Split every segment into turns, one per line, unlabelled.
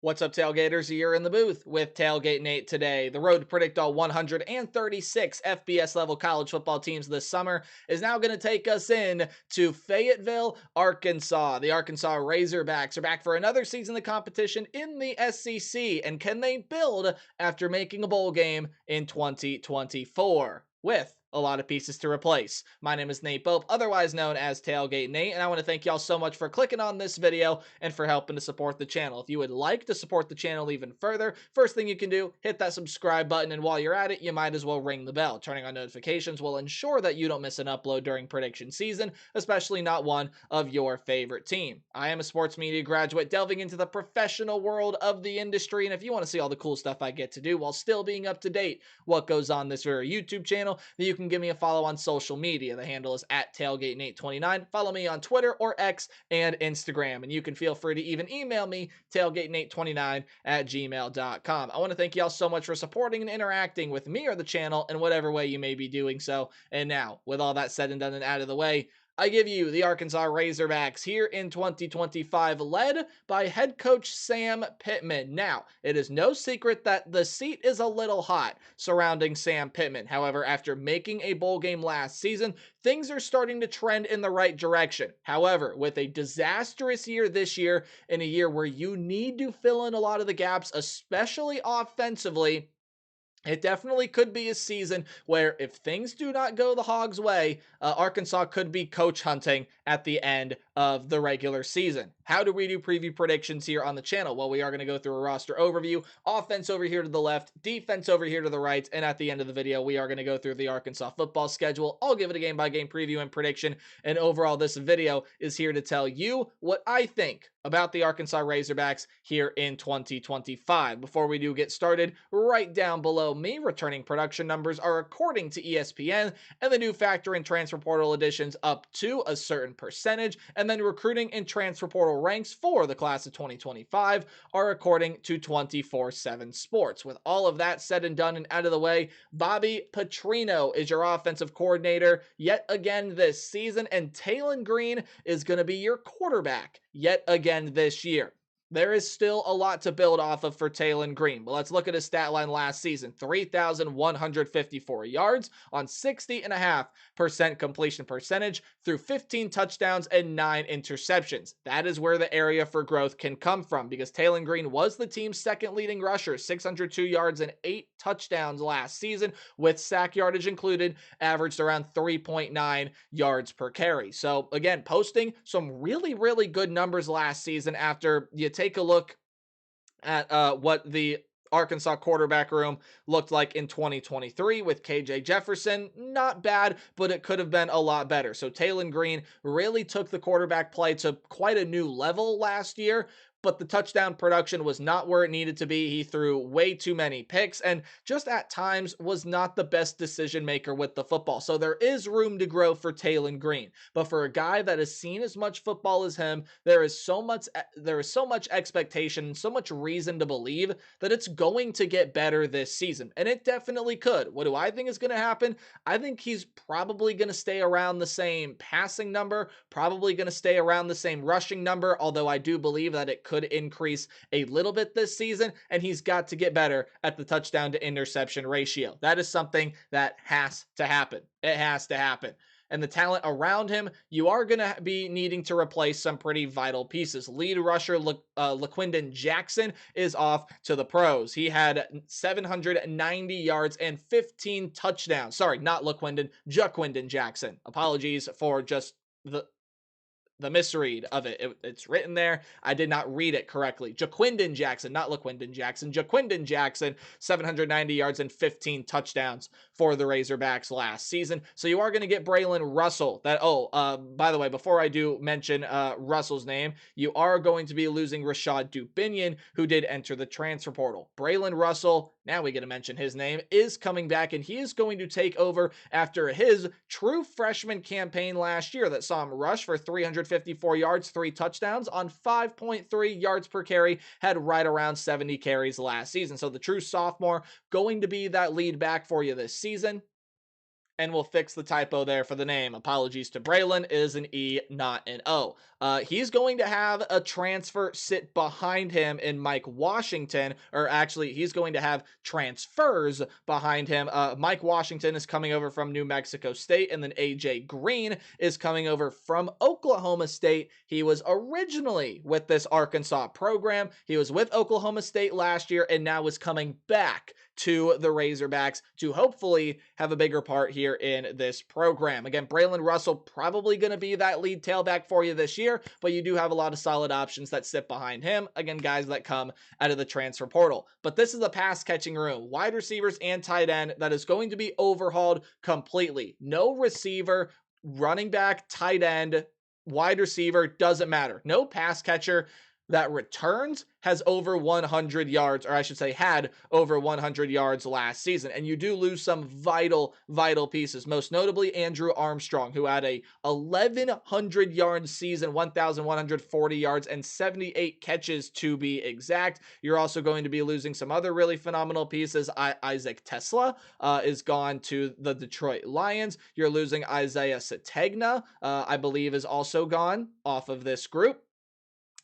What's up, Tailgaters? You're in the booth with Tailgate Nate today. The road to predict all 136 FBS level college football teams this summer is now going to take us in to Fayetteville, Arkansas. The Arkansas Razorbacks are back for another season of competition in the SEC. And can they build after making a bowl game in 2024? With a lot of pieces to replace. My name is Nate Pope, otherwise known as Tailgate Nate, and I want to thank y'all so much for clicking on this video and for helping to support the channel. If you would like to support the channel even further, first thing you can do, hit that subscribe button, and while you're at it, you might as well ring the bell. Turning on notifications will ensure that you don't miss an upload during prediction season, especially not one of your favorite team. I am a sports media graduate delving into the professional world of the industry, and if you want to see all the cool stuff I get to do while still being up to date what goes on this very YouTube channel, then you can give me a follow on social media. The handle is at TailgateNate29. Follow me on Twitter or X and Instagram. And you can feel free to even email me, tailgatenate29@gmail.com. I want to thank y'all so much for supporting and interacting with me or the channel in whatever way you may be doing so. And now, with all that said and done and out of the way, I give you the Arkansas Razorbacks here in 2025, led by head coach Sam Pittman. Now, it is no secret that the seat is a little hot surrounding Sam Pittman. However, after making a bowl game last season, things are starting to trend in the right direction. However, with a disastrous year this year, in a year where you need to fill in a lot of the gaps, especially offensively, it definitely could be a season where if things do not go the Hogs' way, Arkansas could be coach hunting at the end of the regular season. How do we do preview predictions here on the channel? Well, we are going to go through a roster overview, offense over here to the left, defense over here to the right, and at the end of the video, we are going to go through the Arkansas football schedule. I'll give it a game-by-game preview and prediction, and overall, this video is here to tell you what I think about the Arkansas Razorbacks here in 2025. Before we do get started, right down below me, returning production numbers are according to ESPN, and the new factor in transfer portal additions up to a certain percentage, and then recruiting and transfer portal ranks for the class of 2025 are according to 24/7 Sports. With all of that said and done and out of the way, Bobby Petrino is your offensive coordinator yet again this season, and Tailon Green is going to be your quarterback yet again this year. There is still a lot to build off of for Tailon Green, but let's look at his stat line last season. 3,154 yards on 60.5% completion percentage through 15 touchdowns and 9 interceptions. That is where the area for growth can come from, because Tailon Green was the team's second leading rusher, 602 yards and 8 touchdowns last season, with sack yardage included, averaged around 3.9 yards per carry. So again, posting some really, really good numbers last season after you take a look at what the Arkansas quarterback room looked like in 2023 with KJ Jefferson. Not bad, but it could have been a lot better. So Tailon Green really took the quarterback play to quite a new level last year, but the touchdown production was not where it needed to be. He threw way too many picks and just at times was not the best decision maker with the football. So there is room to grow for Tailon Green. But for a guy that has seen as much football as him, there is so much expectation, so much reason to believe that it's going to get better this season. And it definitely could. What do I think is going to happen? I think he's probably going to stay around the same passing number, probably going to stay around the same rushing number, although I do believe that it could increase a little bit this season, and he's got to get better at the touchdown to interception ratio. That is something that has to happen. It has to happen. And the talent around him, you are going to be needing to replace some pretty vital pieces. Lead rusher LaQuindon Jackson is off to the pros. He had 790 yards and 15 touchdowns. Sorry, not LaQuindon, Jaquindon Jackson. Apologies for just the misread of it. It's written there. I did not read it correctly. Jaquindon Jackson, not LaQuindon Jackson. Jaquindon Jackson, 790 yards and 15 touchdowns for the Razorbacks last season. So you are going to get Braylon Russell. By the way, before I do mention Russell's name, you are going to be losing Rashad Dubinion, who did enter the transfer portal. Braylon Russell, now we get to mention his name, is coming back, and he is going to take over after his true freshman campaign last year that saw him rush for 354 yards, 3 touchdowns on 5.3 yards per carry, had right around 70 carries last season. So the true sophomore going to be that lead back for you this season. And we'll fix the typo there for the name. Apologies to Braylon. It is an E, not an O. He's going to have a transfer sit behind him in Mike Washington, or actually, he's going to have transfers behind him. Mike Washington is coming over from New Mexico State, and then AJ Green is coming over from Oklahoma State. He was originally with this Arkansas program. He was with Oklahoma State last year, and now is coming back to the Razorbacks to hopefully have a bigger part here in this program. Again, Braylon Russell probably going to be that lead tailback for you this year, but you do have a lot of solid options that sit behind him. Again, guys that come out of the transfer portal. But this is a pass catching room, wide receivers and tight end, that is going to be overhauled completely. No receiver, running back, tight end, wide receiver, doesn't matter. No pass catcher that returns has over 100 yards, or I should say had over 100 yards last season. And you do lose some vital pieces, most notably Andrew Armstrong, who had a 1,100 yard season, 1,140 yards and 78 catches to be exact. You're also going to be losing some other really phenomenal pieces. Isaac Tesla is gone to the Detroit Lions. You're losing Isaiah Sategna, I believe is also gone off of this group.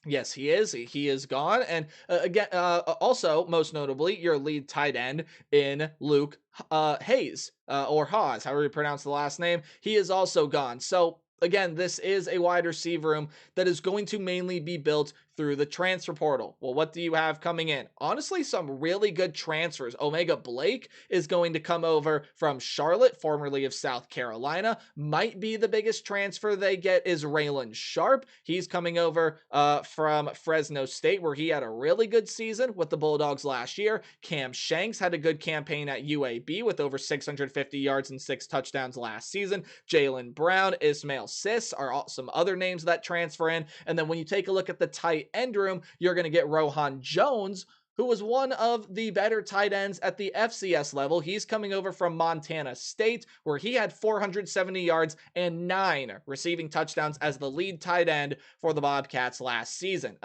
Yes, he is. He is gone. And again, also, most notably, your lead tight end in Luke Hayes, or Haas, however you pronounce the last name. He is also gone. So, again, this is a wide receiver room that is going to mainly be built through the transfer portal. Well, what do you have coming in? Honestly, some really good transfers. Omega Blake is going to come over from Charlotte, formerly of South Carolina. Might be the biggest transfer they get is Raylan Sharp. He's coming over from Fresno State, where he had a really good season with the Bulldogs last year. Cam Shanks had a good campaign at UAB with over 650 yards and 6 touchdowns last season. Jalen Brown, Ismail Sis are some other names that transfer in. And then when you take a look at the tight end room, you're going to get Rohan Jones, who was one of the better tight ends at the FCS level. He's coming over from Montana State, where he had 470 yards and 9 receiving touchdowns as the lead tight end for the Bobcats last season.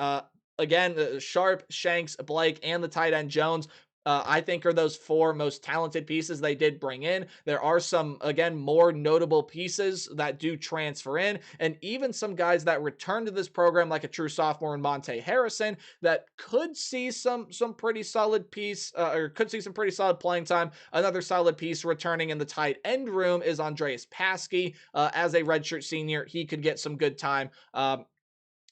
Again, Sharp, Shanks, Blake, and the tight end Jones, I think are those 4 most talented pieces they did bring in. There are some, again, more notable pieces that do transfer in, and even some guys that return to this program, like a true sophomore in Monte Harrison, that could see some pretty solid piece, or could see some pretty solid playing time. Another solid piece returning in the tight end room is Andreas Paskey. As a redshirt senior, he could get some good time. Had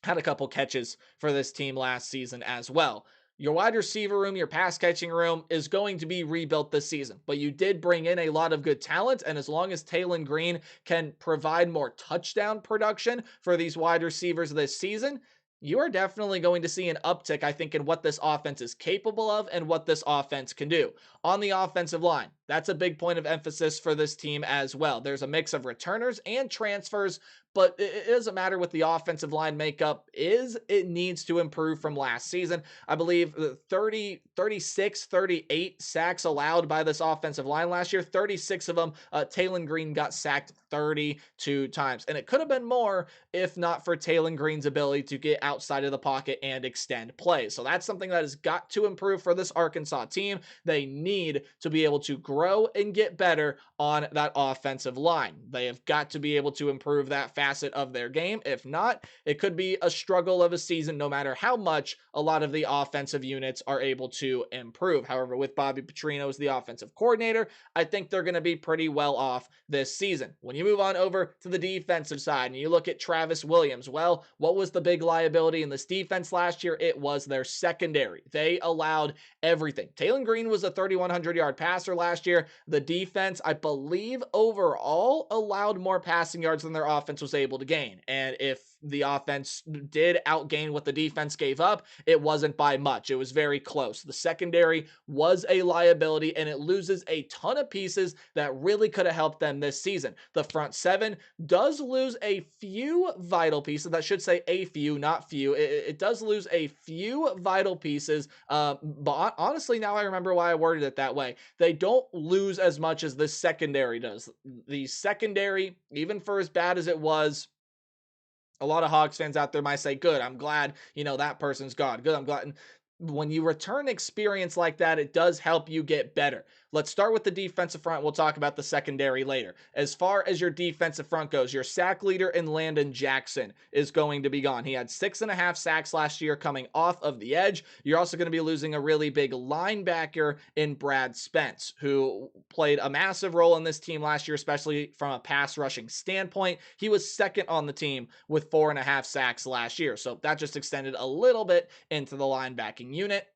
a couple catches for this team last season as well. Your wide receiver room, your pass catching room is going to be rebuilt this season, but you did bring in a lot of good talent, and as long as Tailon Green can provide more touchdown production for these wide receivers this season, you are definitely going to see an uptick, I think, in what this offense is capable of and what this offense can do. On the offensive line, that's a big point of emphasis for this team as well. There's a mix of returners and transfers, but it doesn't matter what the offensive line makeup is. It needs to improve from last season. I believe 36, 38 sacks allowed by this offensive line last year. 36 of them, Tailon Green got sacked 32 times. And it could have been more if not for Tailon Green's ability to get outside of the pocket and extend plays. So that's something that has got to improve for this Arkansas team. They need to be able to grow and get better on that offensive line. They have got to be able to improve that facet of their game. If not, it could be a struggle of a season, no matter how much a lot of the offensive units are able to improve. However, with Bobby Petrino as the offensive coordinator, I think they're going to be pretty well off this season. When you move on over to the defensive side and you look at Travis Williams, well, what was the big liability in this defense last year? It was their secondary. They allowed everything. Tailon Green was a 3,100 yard passer last year. The defense, I believe, overall allowed more passing yards than their offense was able to gain. And if the offense did outgain what the defense gave up, it wasn't by much. It was very close. The secondary was a liability, and it loses a ton of pieces that really could have helped them this season. The front seven does lose a few vital pieces. That should say a few, not few. It does lose a few vital pieces, but honestly, now I remember why I worded it that way. They don't lose as much as the secondary does. The secondary, even for as bad as it was, a lot of Hogs fans out there might say, good, I'm glad, that person's gone. Good, I'm glad. When you return experience like that, it does help you get better. let's start with the defensive front. We'll talk about the secondary later. As far as your defensive front goes, your sack leader in Landon Jackson is going to be gone. He had 6.5 sacks last year coming off of the edge. You're also going to be losing a really big linebacker in Brad Spence, who played a massive role in this team last year, especially from a pass rushing standpoint. He was second on the team with 4.5 sacks last year. So that just extended a little bit into the linebacking unit.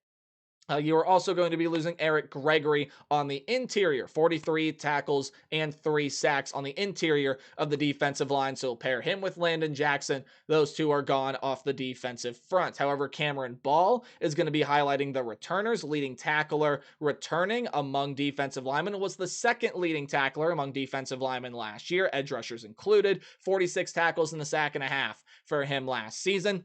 You are also going to be losing Eric Gregory on the interior, 43 tackles and 3 sacks on the interior of the defensive line. So pair him with Landon Jackson. Those two are gone off the defensive front. However, Cameron Ball is going to be highlighting the returners. Leading tackler returning among defensive linemen, was the second leading tackler among defensive linemen last year, edge rushers included. 46 tackles and a sack and a half for him last season.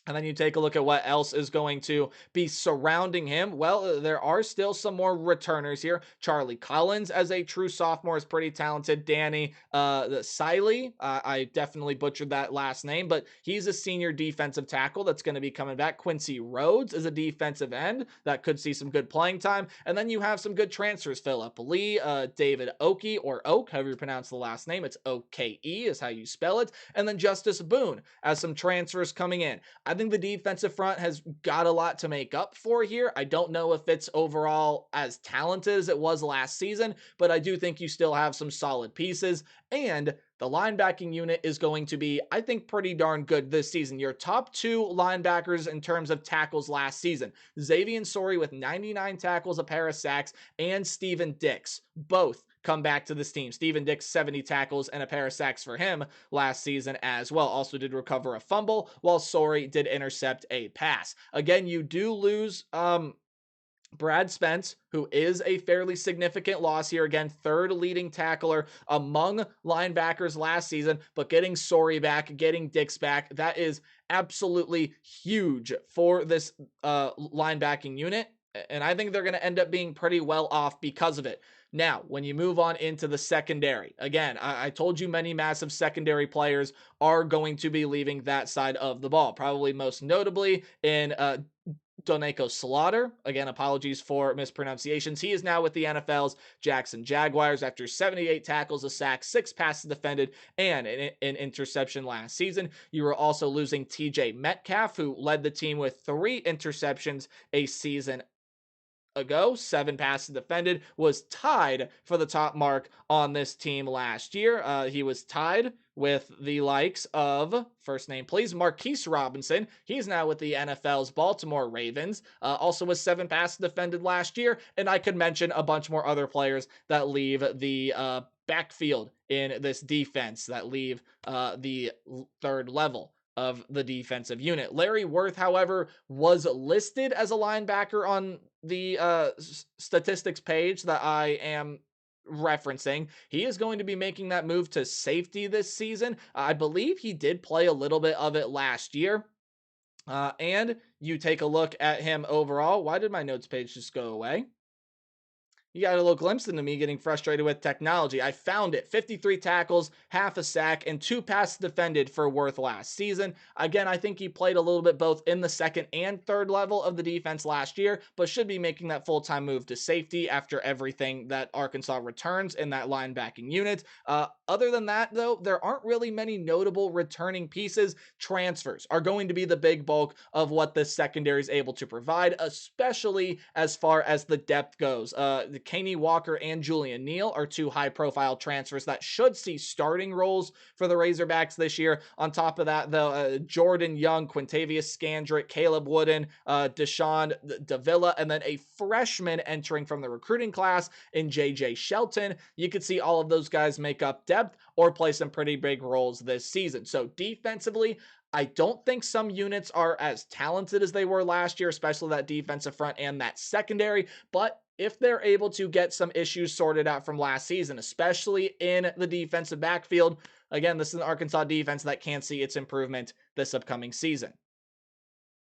And then you take a look at what else is going to be surrounding him. Well, there are still some more returners here. Charlie Collins, as a true sophomore, is pretty talented. Danny Siley, I definitely butchered that last name, but he's a senior defensive tackle that's going to be coming back. Quincy Rhodes is a defensive end that could see some good playing time. And then you have some good transfers. Philip Lee, David Oki, or Oak, however you pronounce the last name. It's O-K-E is how you spell it. And then Justice Boone as some transfers coming in. I think the defensive front has got a lot to make up for here. I don't know if it's overall as talented as it was last season, but I do think you still have some solid pieces. And the linebacking unit is going to be, I think, pretty darn good this season. Your top 2 linebackers in terms of tackles last season, Xavier Sori with 99 tackles, a pair of sacks, and Steven Dix, both come back to this team. Steven Dix, 70 tackles and a pair of sacks for him last season as well. Also did recover a fumble, while Sori did intercept a pass. Again, you do lose Brad Spence, who is a fairly significant loss here. Again, third leading tackler among linebackers last season, but getting Sori back, getting Dix back, that is absolutely huge for this linebacking unit. And I think they're going to end up being pretty well off because of it. Now, when you move on into the secondary, again, I told you many massive secondary players are going to be leaving that side of the ball. Probably most notably in Doneko Slaughter. Again, apologies for mispronunciations. He is now with the NFL's Jackson Jaguars after 78 tackles, a sack, 6 passes defended, and an interception last season. You were also losing TJ Metcalf, who led the team with 3 interceptions a season ago, 7 passes defended, was tied for the top mark on this team last year. He was tied with the likes of, first name please, Marquise Robinson. He's now with the NFL's Baltimore Ravens. Also was 7 passes defended last year, and I could mention a bunch more other players that leave the backfield in this defense, that leave the third level of the defensive unit. Larry Worth, however, was listed as a linebacker on the statistics page that I am referencing. He is going to be making that move to safety this season. I believe he did play a little bit of it last year. And you take a look at him overall. Why did my notes page just go away? You got a little glimpse into me getting frustrated with technology. I found it. 53 tackles, half a sack, and 2 passes defended for Worth last season. Again, I think he played a little bit both in the second and third level of the defense last year, but should be making that full-time move to safety after everything that Arkansas returns in that linebacking unit. Other than that, though, there aren't really many notable returning pieces. Transfers are going to be the big bulk of what this secondary is able to provide, especially as far as the depth goes. Kaney Walker and Julian Neal are 2 high-profile transfers that should see starting roles for the Razorbacks this year. On top of that, though, Jordan Young, Quintavious Scandrick, Caleb Wooden, Deshaun Davila, and then a freshman entering from the recruiting class in J.J. Shelton. You could see all of those guys make up depth or play some pretty big roles this season. So defensively, I don't think some units are as talented as they were last year, especially that defensive front and that secondary, but if they're able to get some issues sorted out from last season, especially in the defensive backfield, again, this is an Arkansas defense that can see its improvement this upcoming season.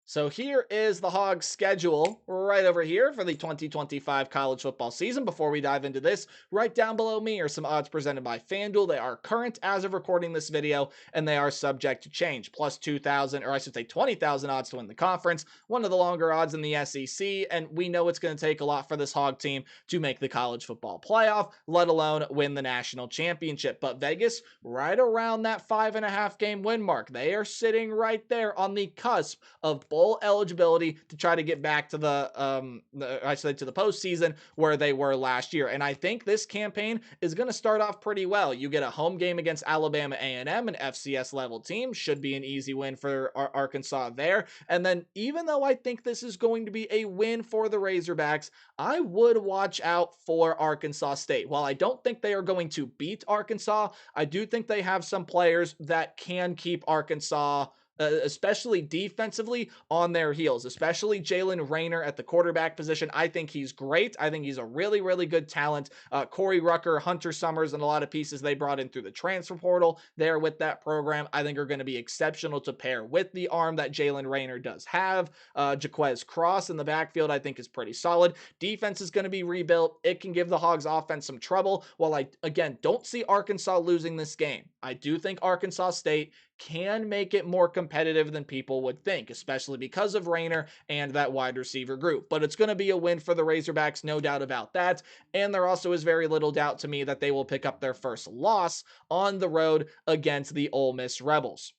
So here is the Hogs schedule right over here for the 2025 college football season. Before we dive into this, right down below me are some odds presented by FanDuel. They are current as of recording this video, and they are subject to change. Plus 2,000, or I should say 20,000 odds to win the conference, one of the longer odds in the SEC, and we know it's going to take a lot for this Hog team to make the college football playoff, let alone win the national championship. But Vegas, right around that 5.5 game win mark, they are sitting right there on the cusp of bowl eligibility to try to get back to to the postseason where they were last year. And I think this campaign is going to start off pretty well. You get a home game against Alabama A&M, an FCS level team, should be an easy win for Arkansas there. And then even though I think this is going to be a win for the Razorbacks, I would watch out for Arkansas State. While I don't think they are going to beat Arkansas, I do think they have some players that can keep Arkansas especially defensively, on their heels, especially Jalen Rayner at the quarterback position. I think he's great. I think he's a really, really good talent. Corey Rucker, Hunter Summers, and a lot of pieces they brought in through the transfer portal there with that program, I think are going to be exceptional to pair with the arm that Jalen Rayner does have. Jaquez Cross in the backfield, I think, is pretty solid. Defense is going to be rebuilt. It can give the Hogs offense some trouble. While I, again, don't see Arkansas losing this game, I do think Arkansas State can make it more competitive than people would think, especially because of Rayner and that wide receiver group. But it's going to be a win for the Razorbacks, no doubt about that. And there also is very little doubt to me that they will pick up their first loss on the road against the Ole Miss Rebels.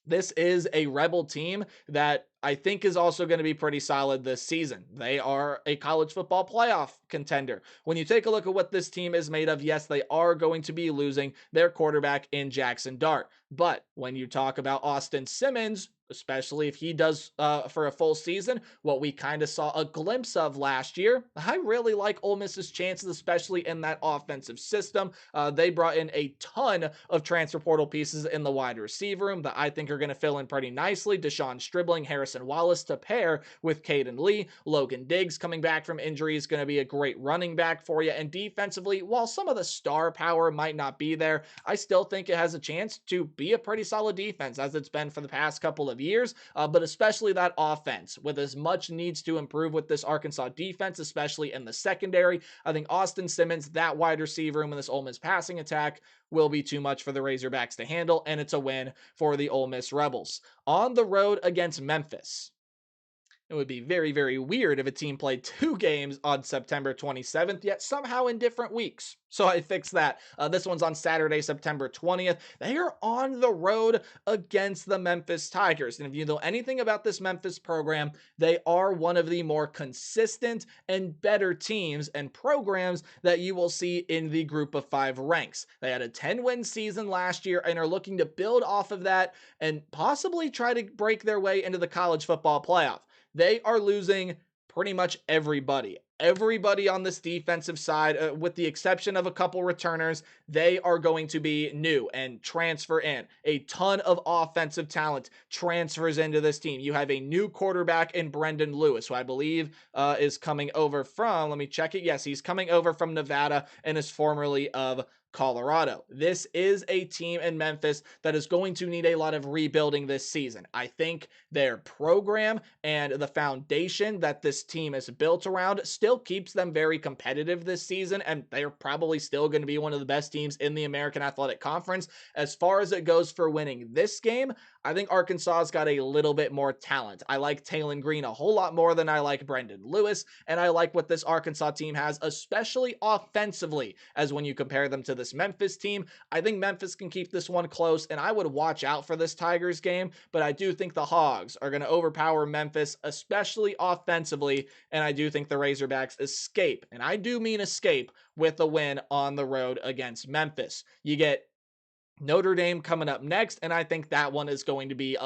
This is a Rebel team that I think is also going to be pretty solid this season. They are a college football playoff contender. When you take a look at what this team is made of, yes, they are going to be losing their quarterback in Jackson Dart. But when you talk about Austin Simmons, especially if he does for a full season, what we kind of saw a glimpse of last year, I really like Ole Miss's chances, especially in that offensive system. They brought in a ton of transfer portal pieces in the wide receiver room that I think are going to fill in pretty nicely. Deshaun Stribling, Harrison Wallace to pair with Caden Lee. Logan Diggs coming back from injury is going to be a great running back for you. And defensively, while some of the star power might not be there, I still think it has a chance to be a pretty solid defense as it's been for the past couple of years, but especially that offense with as much needs to improve with this Arkansas defense, especially in the secondary. I think Austin Simmons, that wide receiver room in this Ole Miss passing attack will be too much for the Razorbacks to handle, and it's a win for the Ole Miss Rebels. On the road against Memphis. It would be very, very weird if a team played 2 games on September 27th, yet somehow in different weeks. So I fixed that. This one's on Saturday, September 20th. They are on the road against the Memphis Tigers. And if you know anything about this Memphis program, they are one of the more consistent and better teams and programs that you will see in the group of 5 ranks. They had a 10-win season last year and are looking to build off of that and possibly try to break their way into the college football playoff. They are losing pretty much everybody. Everybody on this defensive side, with the exception of a couple returners, they are going to be new and transfer in. A ton of offensive talent transfers into this team. You have a new quarterback in Brendan Lewis, who I believe is coming over from, let me check it. Yes, he's coming over from Nevada and is formerly of Colorado. This is a team in Memphis that is going to need a lot of rebuilding this season. I think their program and the foundation that this team is built around still keeps them very competitive this season, and they're probably still going to be one of the best teams in the American Athletic Conference. As far as it goes for winning this game, I think Arkansas's got a little bit more talent. I like Taylon Green a whole lot more than I like Brendan Lewis, and I like what this Arkansas team has, especially offensively, as when you compare them to this Memphis team. I think Memphis can keep this one close, and I would watch out for this Tigers game, but I do think the Hogs are going to overpower Memphis, especially offensively, and I do think the Razorbacks escape, and I do mean escape, with a win on the road against Memphis. You get Notre Dame coming up next, and I think that one is going to be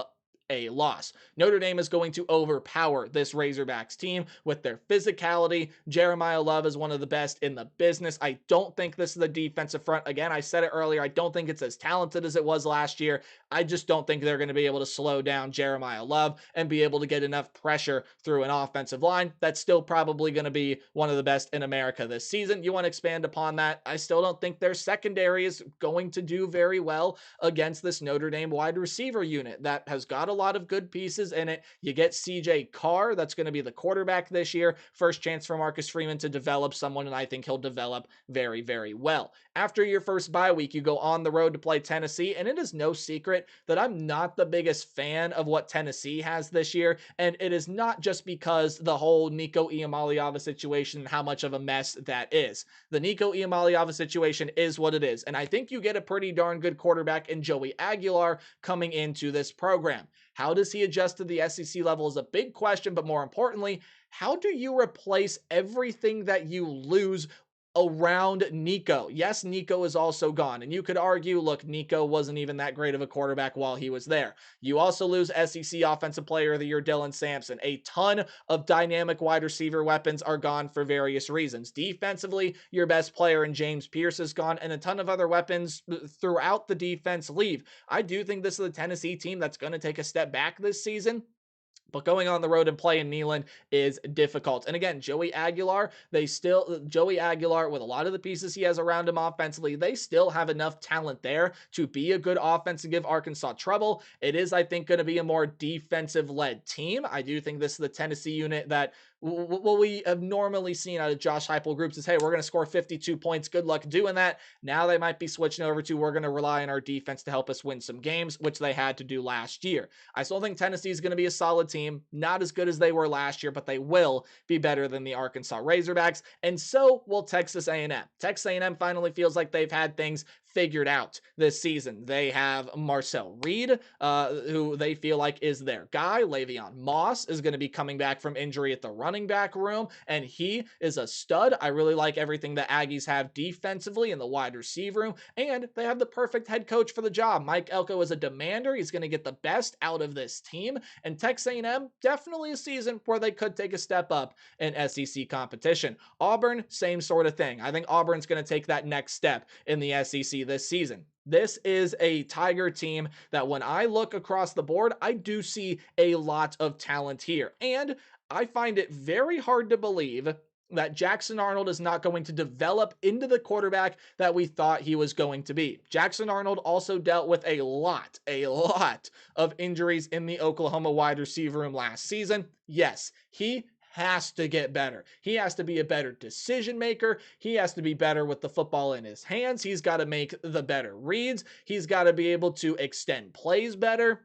a loss. Notre Dame is going to overpower this Razorbacks team with their physicality. Jeremiah Love is one of the best in the business. I don't think this is the defensive front. Again, I said it earlier, I don't think it's as talented as it was last year. I just don't think they're going to be able to slow down Jeremiah Love and be able to get enough pressure through an offensive line. That's still probably going to be one of the best in America this season. You want to expand upon that? I still don't think their secondary is going to do very well against this Notre Dame wide receiver unit that has got a lot of good pieces in it. You get CJ Carr, that's going to be the quarterback this year. First chance for Marcus Freeman to develop someone, and I think he'll develop very, very well. After your first bye week, you go on the road to play Tennessee, and it is no secret that I'm not the biggest fan of what Tennessee has this year, and it is not just because the whole Nico Iamaleava situation and how much of a mess that is. The Nico Iamaleava situation is what it is, and I think you get a pretty darn good quarterback in Joey Aguilar coming into this program. How does he adjust to the SEC level is a big question, but more importantly, how do you replace everything that you lose around Nico? Yes, Nico is also gone. And you could argue, look, Nico wasn't even that great of a quarterback while he was there. You also lose SEC Offensive Player of the Year Dylan Sampson. A ton of dynamic wide receiver weapons are gone for various reasons. Defensively, your best player in James Pierce is gone, and a ton of other weapons throughout the defense leave. I do think this is a Tennessee team that's going to take a step back this season. But going on the road and playing Neyland is difficult. And again, Joey Aguilar, Joey Aguilar, with a lot of the pieces he has around him offensively, they still have enough talent there to be a good offense and give Arkansas trouble. It is, I think, going to be a more defensive-led team. I do think this is the Tennessee unit that what we have normally seen out of Josh Heupel groups is, hey, we're going to score 52 points. Good luck doing that. Now they might be switching over to, we're going to rely on our defense to help us win some games, which they had to do last year. I still think Tennessee is going to be a solid team. Not as good as they were last year, but they will be better than the Arkansas Razorbacks. And so will Texas A&M. Texas A&M finally feels like they've had things figured out this season. They have Marcel Reed, who they feel like is their guy. Le'Veon Moss is going to be coming back from injury at the running back room, and he is a stud. I really like everything the Aggies have defensively in the wide receiver room, and they have the perfect head coach for the job. Mike Elko is a demander. He's going to get the best out of this team, and Texas A&M, definitely a season where they could take a step up in SEC competition. Auburn, same sort of thing. I think Auburn's going to take that next step in the SEC this season. This is a Tiger team that when I look across the board, I do see a lot of talent here. And I find it very hard to believe that Jackson Arnold is not going to develop into the quarterback that we thought he was going to be. Jackson Arnold also dealt with a lot of injuries in the Oklahoma wide receiver room last season. Yes, he has to get better. He has to be a better decision maker. He has to be better with the football in his hands. He's got to make the better reads. He's got to be able to extend plays better.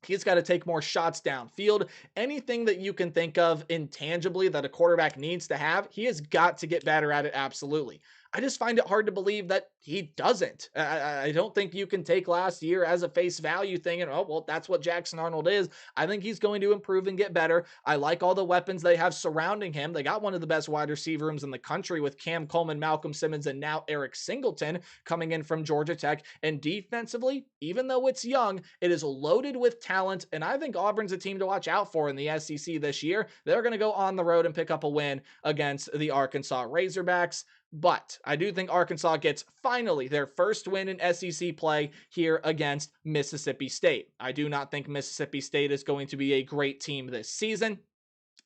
He's got to take more shots downfield. Anything that you can think of intangibly that a quarterback needs to have, he has got to get better at it, absolutely. I just find it hard to believe that he doesn't. I don't think you can take last year as a face value thing and, oh, well, that's what Jackson Arnold is. I think he's going to improve and get better. I like all the weapons they have surrounding him. They got one of the best wide receiver rooms in the country with Cam Coleman, Malcolm Simmons, and now Eric Singleton coming in from Georgia Tech. And defensively, even though it's young, it is loaded with talent, and I think Auburn's a team to watch out for in the SEC this year. They're going to go on the road and pick up a win against the Arkansas Razorbacks. But I do think Arkansas gets finally their first win in SEC play here against Mississippi State. I do not think Mississippi State is going to be a great team this season.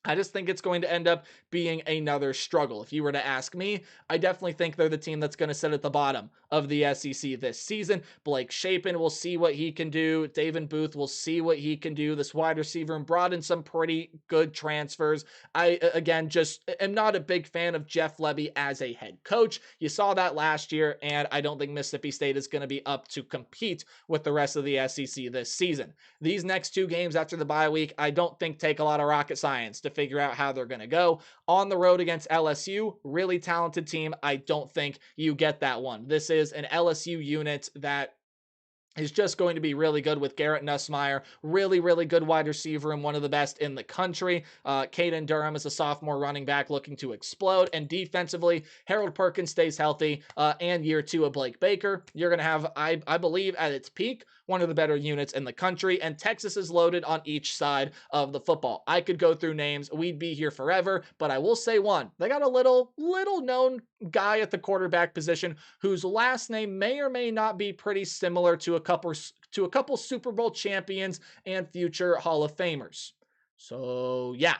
I just think it's going to end up being another struggle. If you were to ask me, I definitely think they're the team that's going to sit at the bottom of the SEC this season. Blake Shapen will see what he can do. David Booth will see what he can do. This wide receiver and brought in some pretty good transfers. I, again, just am not a big fan of Jeff Lebby as a head coach. You saw that last year, and I don't think Mississippi State is going to be up to compete with the rest of the SEC this season. These next two games after the bye week, I don't think take a lot of rocket science to figure out how they're going to go. On the road against LSU, really talented team. I don't think you get that one. This is an LSU unit that is just going to be really good with Garrett Nussmeier. Really, really good wide receiver and one of the best in the country. Caden Durham is a sophomore running back looking to explode. And defensively, Harold Perkins stays healthy. And year two of Blake Baker. You're going to have, I believe, at its peak, one of the better units in the country. And Texas is loaded on each side of the football. I could go through names. We'd be here forever. But I will say one. They got a little known guy at the quarterback position whose last name may or may not be pretty similar to a couple Super Bowl champions and future Hall of Famers. So yeah,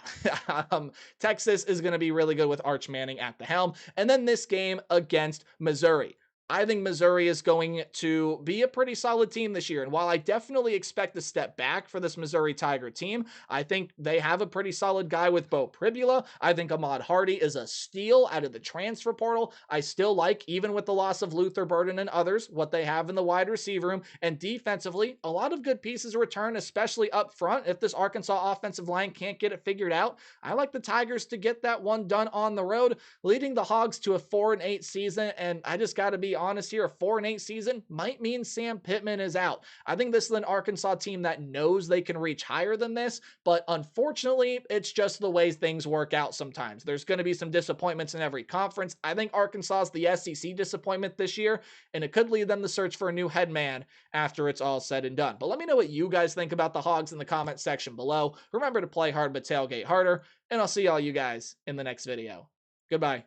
Texas is going to be really good with Arch Manning at the helm. And then this game against Missouri. I think Missouri is going to be a pretty solid team this year. And while I definitely expect a step back for this Missouri Tiger team, I think they have a pretty solid guy with Bo Pribula. I think Ahmad Hardy is a steal out of the transfer portal. I still like, even with the loss of Luther Burden and others, what they have in the wide receiver room. And defensively, a lot of good pieces return, especially up front. If this Arkansas offensive line can't get it figured out, I like the Tigers to get that one done on the road, leading the Hogs to a 4-8 season. And I just got to be honest here, a 4-8 season might mean Sam Pittman is out. I think this is an Arkansas team that knows they can reach higher than this, but unfortunately, it's just the way things work out sometimes. There's going to be some disappointments in every conference. I think Arkansas is the SEC disappointment this year, and it could lead them to search for a new head man after it's all said and done. But let me know what you guys think about the Hogs in the comment section below. Remember to play hard but tailgate harder, and I'll see all you guys in the next video. Goodbye.